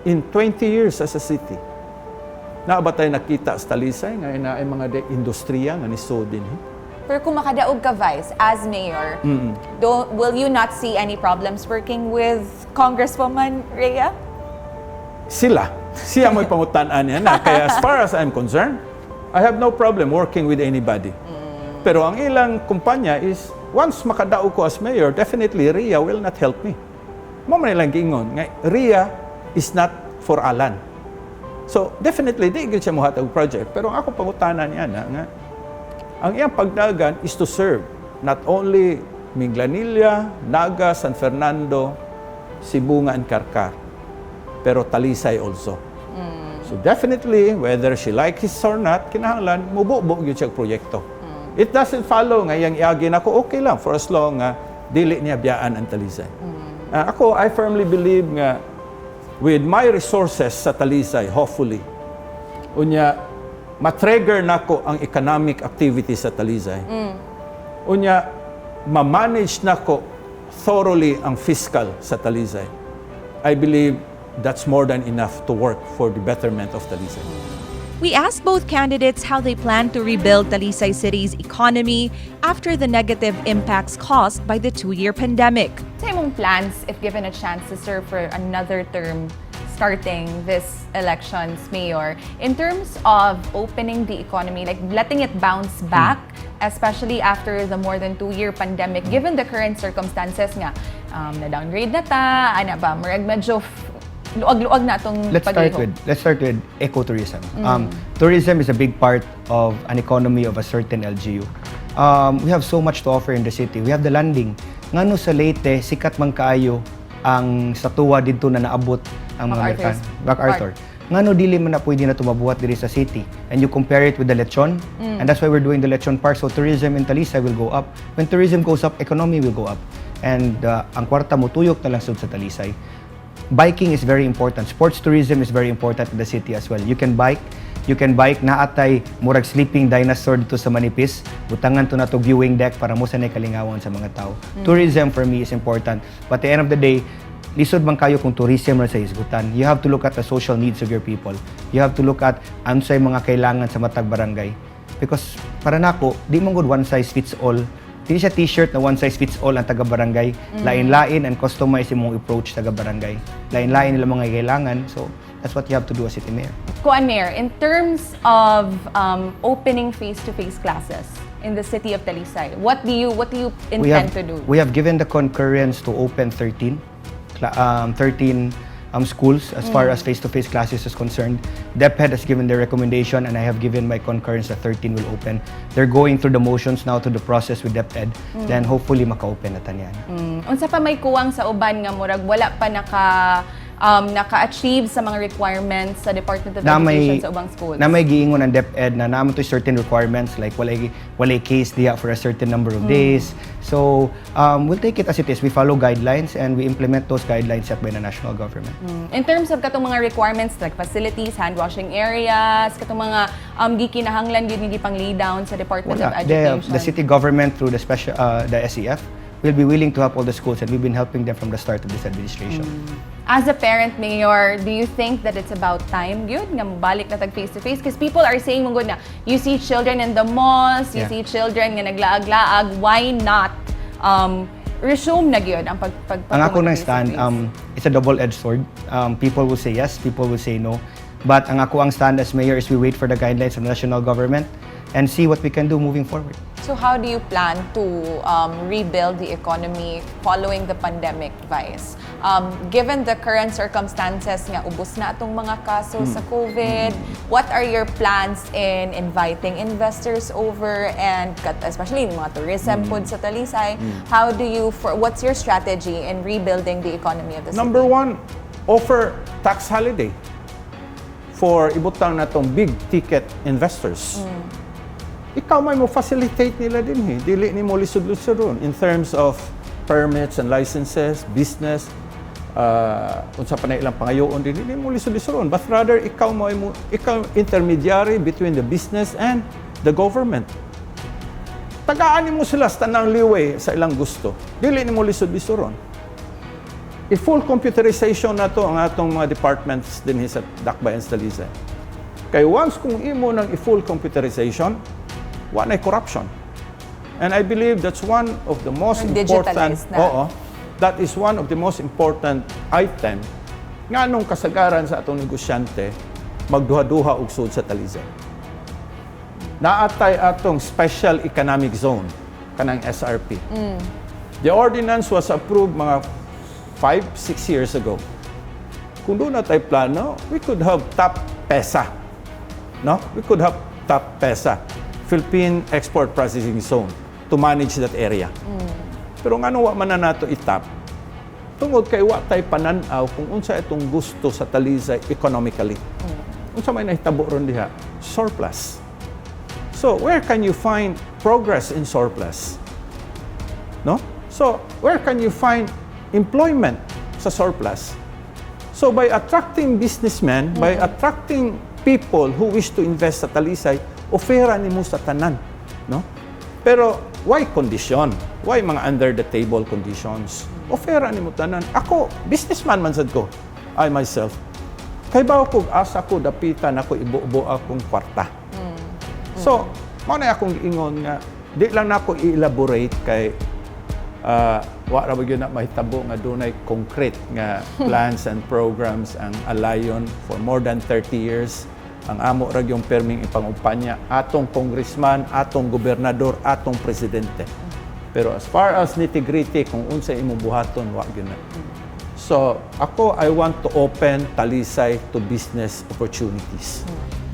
in 20 years as a city? Naabatay nakita sa Talisay nga ina ay mga industriya nga niso din. Pero kung makadaog ka, Vice, as mayor, will you not see any problems working with Congresswoman Rhea? Siya mo'y pangutan-an niya na. Kaya as far as I'm concerned, I have no problem working with anybody. Pero ang ilang kumpanya is, once makadao ko as mayor, definitely Rhea will not help me. Mo man ilang giingon, nga Rhea is not for Alan. So definitely, di gid siya mohatag project. Pero ang ako pangutanan niya na, nga, ang iyang pagdagan is to serve not only Minglanilla, Naga, San Fernando, Cebu and Karkar, pero Talisay also. So definitely, whether she likes it or not, kinahanglan, mububo yun siya proyekto. It doesn't follow nga iyang iagin ako, okay lang for as long nga dili niya biyaan ang Talisay. Ako, I firmly believe nga with my resources sa Talisay, hopefully, unya, ma-trigger nako ang economic activity sa Talisay. Unya, ma-manage nako thoroughly ang fiscal sa Talisay. I believe that's more than enough to work for the betterment of Talisay. We asked both candidates how they plan to rebuild Talisay City's economy after the negative impacts caused by the 2-year pandemic. Sa imong plans, if given a chance to serve for another term starting this elections, Mayor, in terms of opening the economy, like letting it bounce back, especially after the more than 2-year pandemic, given the current circumstances nga, na-downgrade na ta, ana ba, marag medyo luag-luag na itong paghihop. Let's start with ecotourism. Tourism is a big part of an economy of a certain LGU. We have so much to offer in the city. We have the landing. Ngano sa Leyte, sikat man kaayo ang satuwa dito na naabot ang mga American. MacArthur. Ngano dili man na pwede na tumabuhat diri sa city. And you compare it with the lechon, and that's why we're doing the lechon park. So tourism in Talisay will go up. When tourism goes up, economy will go up. And ang kwarta mo tuyok na lang sud sa Talisay. Biking is very important. Sports tourism is very important in the city as well. You can bike You can bike na atay murag sleeping dinosaur dito sa Manipis. Butangan to na to viewing deck para mo sanay kalingawan sa mga tao. Tourism for me is important. But at the end of the day, lisod man kayo kung tourism ra sa isgutan. You have to look at the social needs of your people. You have to look at ansay mga kailangan sa matag barangay. Because para nako, di man good one size fits all. Hindi siya t-shirt na one size fits all ang taga-barangay. Lain-lain and customize yung approach taga-barangay. Lain-lain nila mga kailangan. So, that's what you have to do as city mayor. Kuan Mayor, in terms of opening face-to-face classes in the city of Talisay, what do you intend to do? We have given the concurrence to open 13 schools as far as face-to-face classes is concerned. DepEd has given their recommendation and I have given my concurrence that 13 will open. They're going through the motions now to the process with DepEd. Then hopefully maka-open na taniyan. Unsa pa may kuwang sa uban nga murag wala pa naka-achieve sa mga requirements sa Department of Education sa ubang schools? Na may giingon ng DepEd na naman to certain requirements like walay case diya for a certain number of days. So, we'll take it as it is. We follow guidelines and we implement those guidelines set by the national government. In terms of katong mga requirements like facilities, hand washing areas, katong mga gikinahanglan gyud nga pang lay down sa Department of Education. The city government through the SEF will be willing to help all the schools and we've been helping them from the start of this administration. As a parent, Mayor, do you think that it's about time gyud nga mobalik na tag face-to-face? Because people are saying mong na you see children in the malls, you see children nga naglaag-laag, why not resume na gyud ang Ang ako nang stand, it's a double-edged sword. People will say yes, people will say no. But ang ako ang stand as mayor is we wait for the guidelines from the national government and see what we can do moving forward. So how do you plan to rebuild the economy following the pandemic, Vice? Given the current circumstances nga ubos na atong mga kaso sa COVID, what are your plans in inviting investors over and especially mga tourism pod sa Talisay? How do you what's your strategy in rebuilding the economy of the city? Number one, offer tax holiday for ibutang natong big ticket investors. Ikaw may mo facilitate nila din dili ni mo lisod-lisod in terms of permits and licenses, business, unsa pa na ilang pangayoon din mo lisod-lisod but rather ikaw intermediary between the business and the government. Tagaan mo sila sa tanang liway sa ilang gusto. Dili ni mo lisod-lisod. I-full computerization na to ang atong mga departments din sa Dakbayan sa Talisay. Kay once kung imo ng i-full computerization, wala corruption. And I believe that's one of the most important, that is one of the most important item nga nung kasagaran sa atong negosyante magduha-duha og sud sa Talisay. Naatay atong special economic zone kanang SRP. The ordinance was approved mga 5-6 years ago. Kung doon na tayo plano, we could have top PESA. No? We could have top PESA. Philippine Export Processing Zone to manage that area. Pero nga wa man na nato itap, tungod kay wa tay pananaw kung unsa itong gusto sa Talisay economically. Unsa may nahitabo ron diha? Surplus. So, where can you find progress in surplus? No? So, where can you find employment sa surplus? So, by attracting businessmen, by attracting people who wish to invest sa Talisay, ofera ni mo sa tanan, no? Pero why condition? Why mga under the table conditions? Ofera ni mo tanan. Ako, businessman man sad ko. I myself. Kay ba ko asa ko dapitan ako ibubo akong kwarta. So, mao na akong ingon nga di lang nako i-elaborate kay wa ra ba gyud na mahitabo nga dunay concrete nga plans and programs ang Alayon for more than 30 years. Ang amo ra yung perming ipangumpanya atong congressman, atong gobernador, atong presidente. Pero as far as nitty-gritty kung unsa imong buhaton wa gyud na. So, ako I want to open Talisay to business opportunities.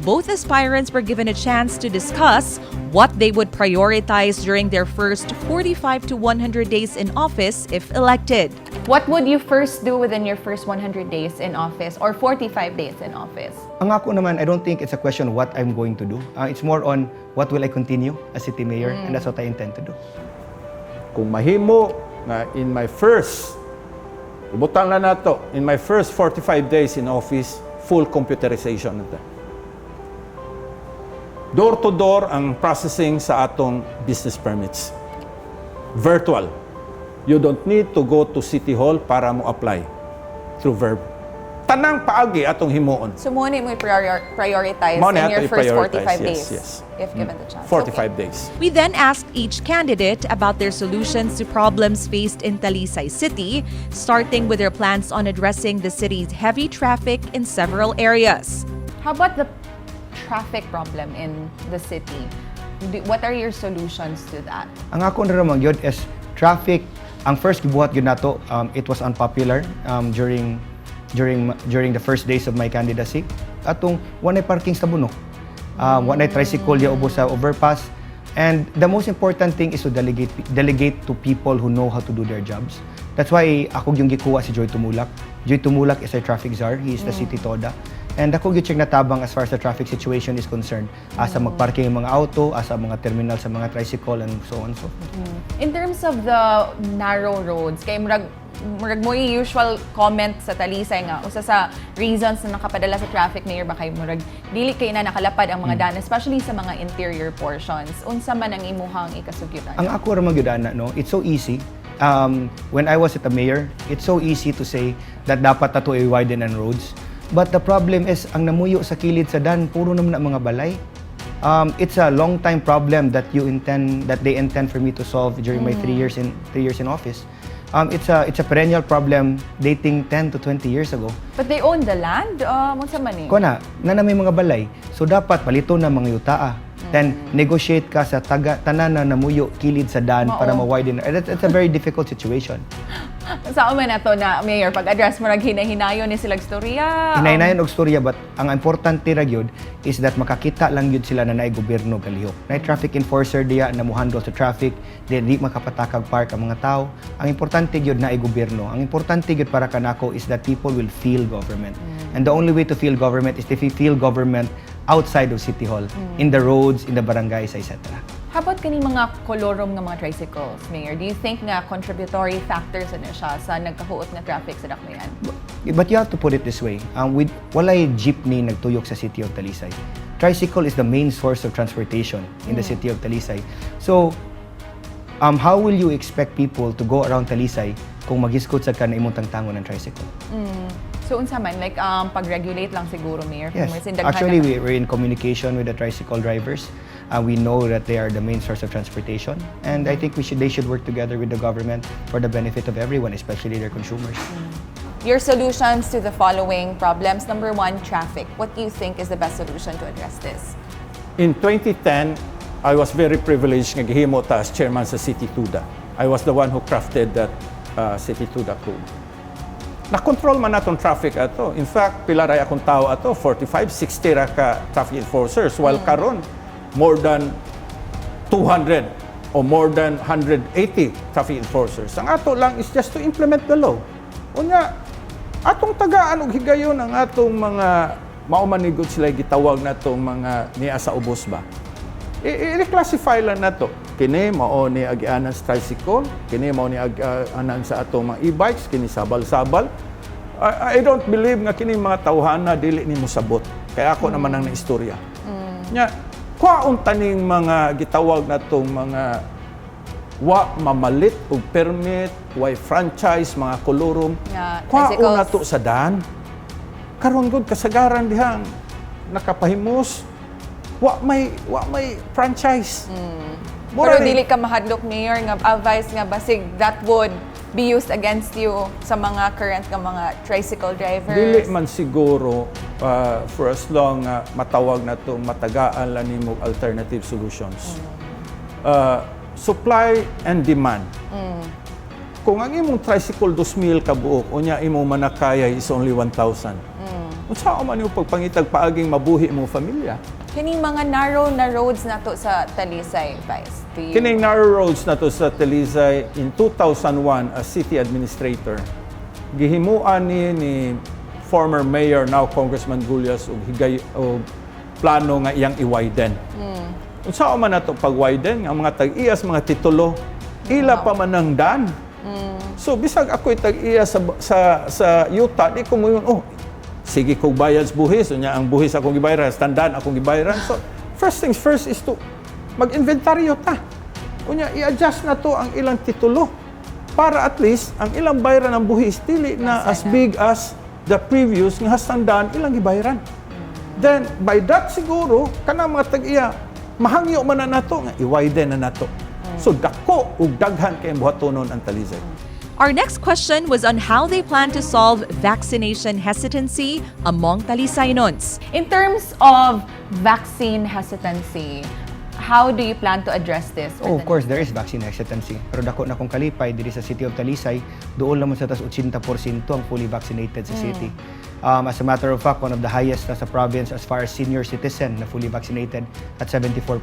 Both aspirants were given a chance to discuss what they would prioritize during their first 45 to 100 days in office if elected. What would you first do within your first 100 days in office or 45 days in office? Ang ako naman, I don't think it's a question what I'm going to do. It's more on what will I continue as city mayor and that's what I intend to do. Kung mahimo nga in my first ibutang na nato in my first 45 days in office, full computerization na ta. door-to-door ang processing sa atong business permits. Virtual. You don't need to go to City Hall para mo apply through Verb. Tanang paagi atong himuon. So muna mo prioritize Mao na in your ato first i-prioritize, 45 days, yes. if given the chance. 45 days. We then asked each candidate about their solutions to problems faced in Talisay City, starting with their plans on addressing the city's heavy traffic in several areas. How about the traffic problem in the city? What are your solutions to that? Ang ako na ramang yun is traffic. Ang first gibuhat yun nato, it was unpopular during the first days of my candidacy. Atong wanay parking sa bunok. Wanay tricycle ya ubos sa overpass. And the most important thing is to delegate to people who know how to do their jobs. That's why ako yung gikuha si Joy Tumulak. Joy Tumulak is a traffic czar. He is the city toda. And ako yung check na tabang as far as the traffic situation is concerned. Asa magparking yung mga auto, asa mga terminal sa mga tricycle, and so on and so forth. In terms of the narrow roads, kay murag mo usual comment sa Talisay nga usa sa reasons na nakapadala sa traffic mayor ba kay murag dili kay na nakalapad ang mga daan, especially sa mga interior portions. Unsa man ang imuhang ikasugyutan? Ang ako ramang yun no, it's so easy. When I was at the mayor, it's so easy to say that dapat nato i-widen ang roads. But the problem is, ang namuyo sa kilid sa dan, puro naman ang mga balay. It's a long time problem that they intend for me to solve during my 3 years in office. It's a perennial problem dating 10 to 20 years ago. But they own the land? Unsa man ni? Kuna, na may mga balay. So dapat palito na mga yutaa. Then negotiate ka sa tanan na namuyo kilid sa dan para ma-widen. It's a very difficult situation. Sa man nato na mayor pag-address mo rag hinahinayon ni silang storya. Hinahinayon og storya, but ang importante ra gyud is that makakita lang gyud sila na naay gobyerno kalihok. Naay traffic enforcer diya na muhandle sa traffic, di makapatakag park ang mga tao. Ang importante gyud naay gobyerno. Ang importante gyud para kanako is that people will feel government. And the only way to feel government is if you feel government outside of City Hall, in the roads, in the barangays, etc. How about kani mga kolorom nga mga tricycles, Mayor? Do you think nga contributory factors na siya sa nagkahuot nga traffic sa dakbayan? But you have to put it this way. Walay jeepney nagtuyok sa City of Talisay. Tricycle is the main source of transportation in the City of Talisay. So, how will you expect people to go around Talisay kung mag-iskot sa ka na imong tangtangon ng tricycle? So unsa man like pag-regulate lang siguro, Mayor? Yes. Actually, we're in communication with the tricycle drivers. We know that they are the main source of transportation, and I think they should work together with the government for the benefit of everyone, especially their consumers. Your solutions to the following problems. Number 1, traffic. What do you think is the best solution to address this? In 2010, I was very privileged nga gihimo ta as chairman sa City Tuda. I was the one who crafted that City Tuda code. Na-control man natong traffic ato. In fact, pila ray akong tao ato, 45, 60 ra ka traffic enforcers, while karon more than 200 or more than 180 traffic enforcers. Ang ato lang is just to implement the law. Unya, atong tagaan og higayon ang atong mga maumanigod sila gitawag natong mga niya sa ubos ba. I-reclassify lang nato. Kini mao ni agianan sa tricycle, kini mao ni agianan sa atong mga e-bikes, kini sabal-sabal. I don't believe nga kini mga tawhana dili ni mosabot. Kaya ako naman ang naistorya. Nya, kwaon taning mga gitawag natong mga wa mamalit og permit, wa franchise, mga kolorom. Kwaon nato sa daan. Karon gud kasagaran dihang nakapahimos wa may franchise. Pero dili ka mahadlok, Mayor, nga advice nga basig that would be used against you sa mga current nga mga tricycle drivers? Dili man siguro for as long matawag na to matagaan lang nimo alternative solutions. Supply and demand. Kung ang imong tricycle 2,000 ka buok, unya imong manakaya is only 1,000. Unsa man yung pagpangitag paaging mabuhi mong pamilya? Kining mga narrow na roads nato sa Talisay, Vice. Kining narrow roads nato sa Talisay in 2001 as city administrator. Gihimuan ni former mayor, now Congressman Gullas, og plano nga iyang i-widen. Unsa man nato pag-widen ang mga tag-iyas, mga titulo, ila pa man ang daan. So bisag ako'y tag-iya sa yuta, di ko mo yun, sige kong bayad sa buhis, unya ang buhis akong gibayaran, standan akong gibayaran. So first things first is to mag-inventaryo ta. Kunya, i-adjust na to ang ilang titulo para at least ang ilang bayaran ng buhis dili na as big as the previous nga hastandaan ilang gibayaran. Then, by that siguro, kanang mga tag-iya, mahangyo man na nato, nga i-widen na nato. So, dako ug daghan kay buhatonon ang Talisay. Our next question was on how they plan to solve vaccination hesitancy among Talisaynons. In terms of vaccine hesitancy, how do you plan to address this? Oh, of course, there is vaccine hesitancy. Pero dako na kong kalipay, diri sa City of Talisay, doon naman sa tas 80% ang fully vaccinated sa city. As a matter of fact, one of the highest na sa province as far as senior citizen na fully vaccinated at 74%.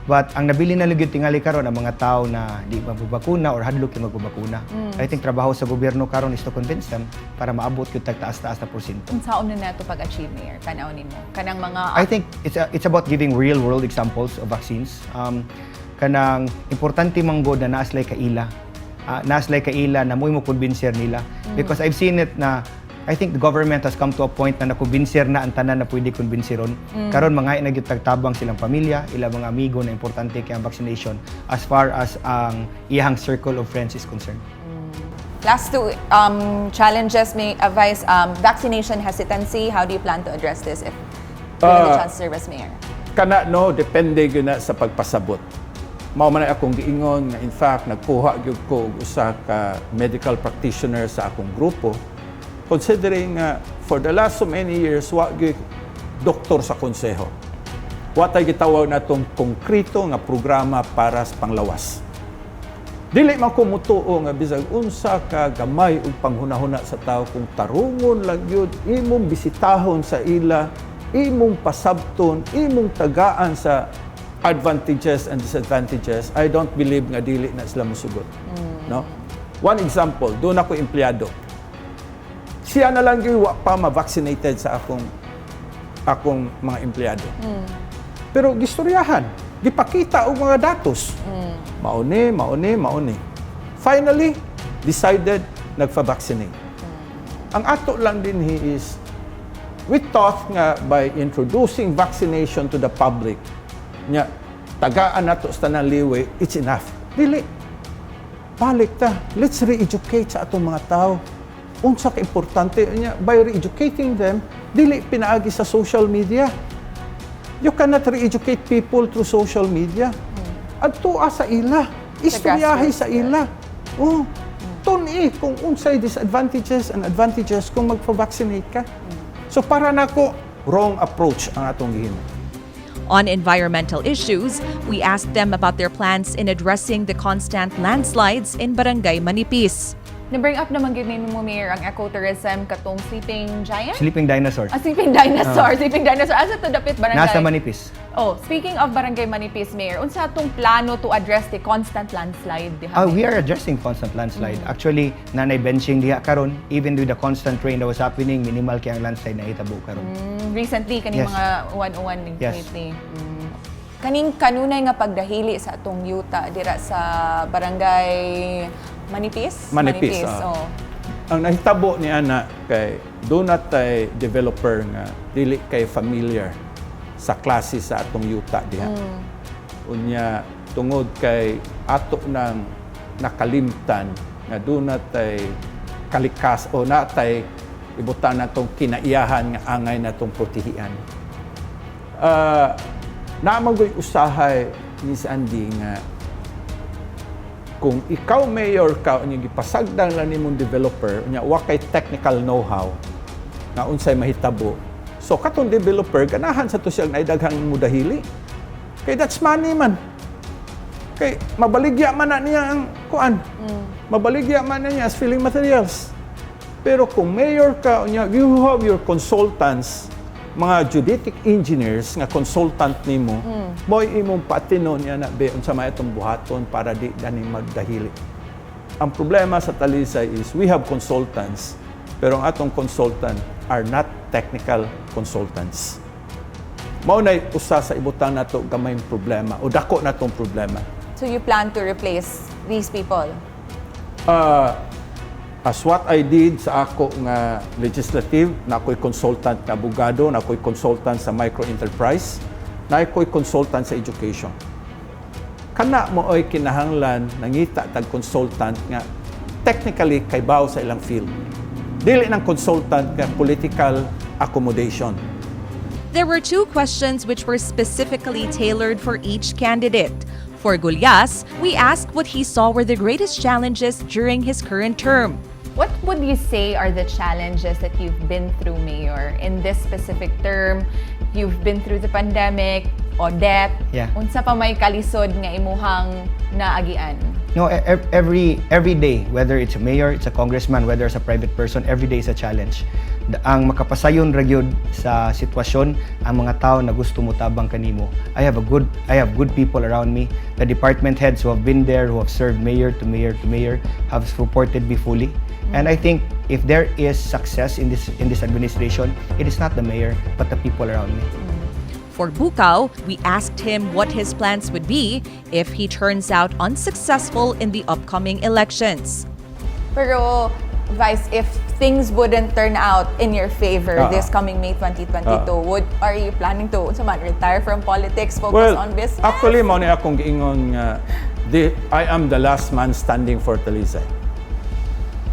But ang nabili na lugod tingali karon ang mga tao na di magbabakuna or hadlok yung magbabakuna. I think trabaho sa gobyerno karon is to convince them para maabot yung tagtaas-taas na porsyento. Unsaon na nato pag-achieve, Mayor? Kanaunin mo? Kanang mga... I think it's about giving real-world examples of vaccines. Kanang importante manggod na naaslay kaila. Naaslay kaila na mo kumbinser nila. Because I've seen it na I think the government has come to a point na nakubinsir na ang tanan na pwede kumbinsiron. Karon mga inagitagtabang silang pamilya, ilang mga amigo na importante kay ang vaccination as far as ang iyang circle of friends is concerned. Last two challenges, may advise vaccination hesitancy. How do you plan to address this if given the chance to serve as mayor? Kana no, depende gyud na sa pagpasabot. Mao man akong giingon nga in fact nagkuha gyud ko og usa ka medical practitioner sa akong grupo. Considering for the last so many years, wa gyud doktor sa konseho. Wa tay gitawag natong konkreto nga programa para sa panglawas. Dili man ko mutuo nga bisag unsa ka gamay ug panghunahuna sa tao kung tarungon lang gyud imong bisitahon sa ila, imong pasabton, imong tagaan sa advantages and disadvantages. I don't believe nga dili na sila mosugot. No? One example, doon ako empleyado. Siya na lang yung pa ma-vaccinated sa akong mga empleyado. Pero gistoryahan, gipakita og mga datos. Mauni. Finally, decided nagpa-vaccinate. Ang ato lang din is, we thought nga by introducing vaccination to the public, nga tagaan nato sa tanang liwe, it's enough. Dili. Balik ta. Let's re-educate sa atong mga tao. Unsa ka importante niya, by re-educating them, dili pinaagi sa social media. You cannot re-educate people through social media. Adto sa ila, istoryahe sa ila. Tun-i kung unsay disadvantages and advantages kung magpa-vaccinate ka. So para nako, wrong approach ang atong gihimo. On environmental issues, we asked them about their plans in addressing the constant landslides in Barangay Manipis. Na-bring up naman gid mo, Mayor, ang ecotourism katong sleeping giant? Sleeping dinosaur. Sleeping dinosaur. Sleeping dinosaur. Asa to dapit barangay? Nasa Manipis. Oh, speaking of Barangay Manipis, Mayor, unsa atong plano to address the constant landslide diha? We are addressing constant landslide. Actually, nanay benching diha karon, even with the constant rain that was happening, minimal kay ang landslide na hitabo karon. Recently kaning Yes. mga 101 Yes. lately. Kaning kanunay nga pagdahili sa atong yuta dira sa Barangay Manipis? Manipis. Oh. Ang nahitabo ni ana kay doon natay developer nga dili kay familiar sa klase sa atong yuta diha. Unya tungod kay ato nang nakalimtan nga doon natay kalikas o natay ibutan natong kinaiyahan nga angay natong protehian. Naamang usahay ni Andy nga kung ikaw mayor ka unya gipasagdan lang nimong developer unya wa kay technical know-how nga unsay mahitabo, so katong developer ganahan sa to siyang naidaghang mudahili kay that's money man, kay mabaligya man na niya ang kuan, mabaligya man na niya as filling materials. Pero kung mayor ka unya you have your consultants, mga geodetic engineers nga consultant nimo, mo'y imong patinon niya na be unsa may atong buhaton para di dani magdahili. Ang problema sa Talisay is we have consultants, pero ang atong consultant are not technical consultants. Mao nay usa sa ibutang nato gamay problema o dako natong problema. So you plan to replace these people? As what I did sa ako nga legislative, na ako'y consultant na abogado, na ako'y consultant sa micro-enterprise, na ako'y consultant sa education. Kana mo ay kinahanglan nangita tag consultant nga technically kay baw sa ilang field. Dili ng consultant nga political accommodation. There were 2 questions which were specifically tailored for each candidate. For Gullas, we asked what he saw were the greatest challenges during his current term. What would you say are the challenges that you've been through, Mayor, in this specific term? You've been through the pandemic, o debt. Yeah. Unsa pa may kalisod nga imuhang naagian? No, every day, whether it's a mayor, it's a congressman, whether it's a private person, every day is a challenge. Ang makapasayon ra gyud sa sitwasyon ang mga tao na gusto mo tabang kanimo. I have good people around me. The department heads who have been there, who have served mayor to mayor to mayor, have supported me fully. And I think if there is success in this administration, it is not the mayor but the people around me. For Bucao, we asked him what his plans would be if he turns out unsuccessful in the upcoming elections. Pero, Vice, if things wouldn't turn out in your favor this coming May 2022, are you planning to retire from politics, focus on business? Actually, mo ni akong giingon nga I am the last man standing for Talisay.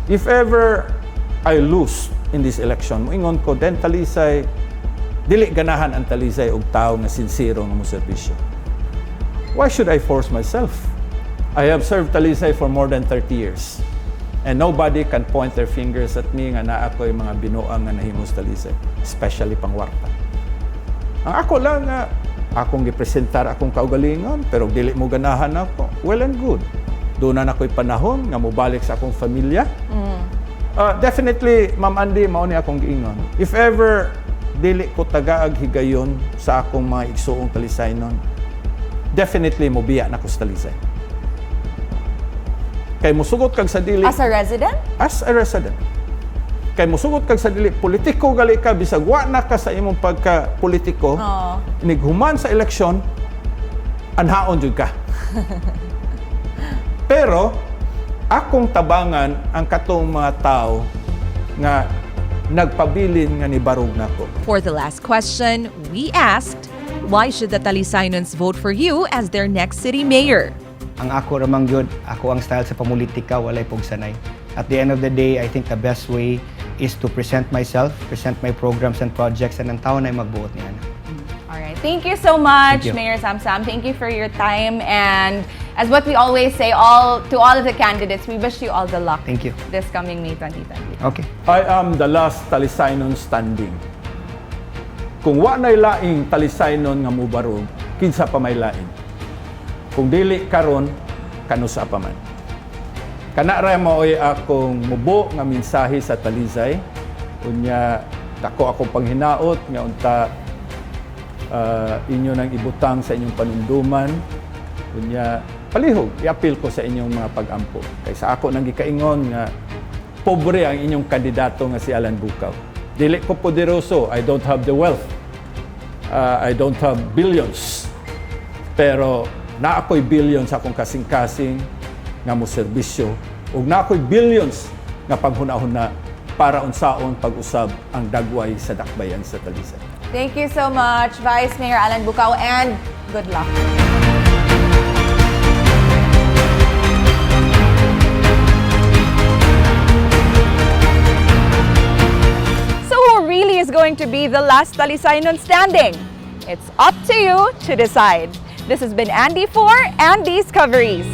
If ever I lose in this election, moingon ko, then Talisay, dili ganahan ang Talisay og tao nga sincero nga mo serbisyo. Why should I force myself? I have served Talisay for more than 30 years. And nobody can point their fingers at me nga naa ako'y mga binuang nga nahimos Talisay, especially pangwarta. Ang ako lang nga, akong gipresentar akong kaugalingon, pero dili mo ganahan ako, well and good. Doon na ako'y panahon nga mobalik sa akong pamilya. Definitely, Ma'am Andy, mao ni akong giingon. If ever dili ko tagaag higayon sa akong mga igsuong Talisaynon, definitely mobiya na ko sa Talisay. Kay musugot kag sa dili. As a resident? As a resident. Kay musugot kag sa dili, politiko gali ka, bisag wa na ka sa imong pagka-politiko, inighuman sa eleksyon, anhaon jud ka. Pero, akong tabangan ang katong mga tao nga nagpabilin nga ni barog nako. For the last question, we asked, why should the Talisaynons vote for you as their next city mayor? Ang ako ramang gyud, ako ang style sa pamulitika, walay pogsanay. At the end of the day, I think the best way is to present myself, present my programs and projects, and ang tao na magbuot niya. Alright, thank you so much, Thank you. Mayor Samsam. Thank you for your time, and as what we always say, to all of the candidates, we wish you all the luck. Thank you. This coming May 2020. Okay. I am the last Talisaynon standing. Kung wa na'y laing Talisaynon nga mubarog, kinsa pa may laing. Kung dili karon, kanusa pa man. Kana ra maoy akong mubo nga mensahe sa Talisay. Unya dako akong panghinaot nga unta inyo nang ibutang sa inyong panunduman. Unya palihog i-appeal ko sa inyong mga pag-ampo. Kay sa ako nang gikaingon nga pobre ang inyong kandidato nga si Alan Bucao. Dili ko poderoso, I don't have the wealth. I don't have billions. Pero na ako'y billions akong kasing-kasing nga mo serbisyo ug na ako'y billions nga paghuna-huna para unsaon pag-usab ang dagway sa dakbayan sa Talisay. Thank you so much, Vice Mayor Alan Bucao, and good luck. So who really is going to be the last Talisaynon standing? It's up to you to decide. This has been Andy for Andy's Coveries.